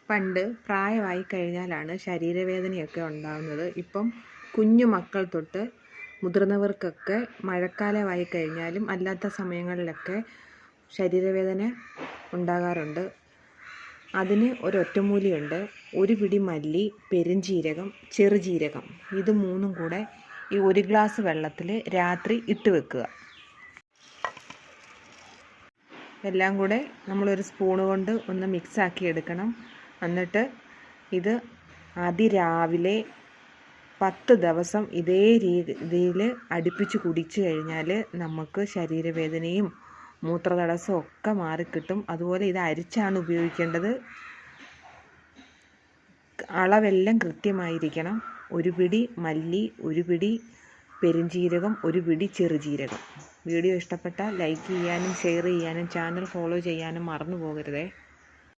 പണ്ട് പ്രായമായി കഴിഞ്ഞാലാണ് ശരീരവേദനയൊക്കെ ഉണ്ടാകുന്നത്. ഇപ്പം കുഞ്ഞു മക്കൾ തൊട്ട് മുതിർന്നവർക്കൊക്കെ മഴക്കാലമായി കഴിഞ്ഞാലും അല്ലാത്ത സമയങ്ങളിലൊക്കെ ശരീരവേദന ഉണ്ടാകാറുണ്ട്. അതിന് ഒരൊറ്റമൂലിയുണ്ട്. ഒരു പിടി മല്ലി, പെരുംജീരകം, ചെറുജീരകം ഇത് മൂന്നും കൂടെ ഈ 1 ഗ്ലാസ് വെള്ളത്തിൽ രാത്രി ഇട്ട് വെക്കുക. എല്ലാം കൂടെ നമ്മളൊരു സ്പൂണ് കൊണ്ട് ഒന്ന് മിക്സാക്കി എടുക്കണം. എന്നിട്ട് ഇത് അതിരാവിലെ 10 ദിവസം ഇതേ രീതിയിൽ അടുപ്പിച്ച് കുടിച്ചു കഴിഞ്ഞാൽ നമുക്ക് ശരീരവേദനയും മൂത്രതടസ്സവും ഒക്കെ മാറിക്കിട്ടും. അതുപോലെ ഇത് അരിച്ചാണ് ഉപയോഗിക്കേണ്ടത്. അളവെല്ലാം കൃത്യമായിരിക്കണം. 1 പിടി മല്ലി, 1 പിടി പെരുംജീരകം, 1 പിടി ചെറുജീരകം. വീഡിയോ ഇഷ്ടപ്പെട്ടാൽ ലൈക്ക് ചെയ്യാനും ഷെയർ ചെയ്യാനും ചാനൽ ഫോളോ ചെയ്യാനും മറന്നു പോകരുതേ.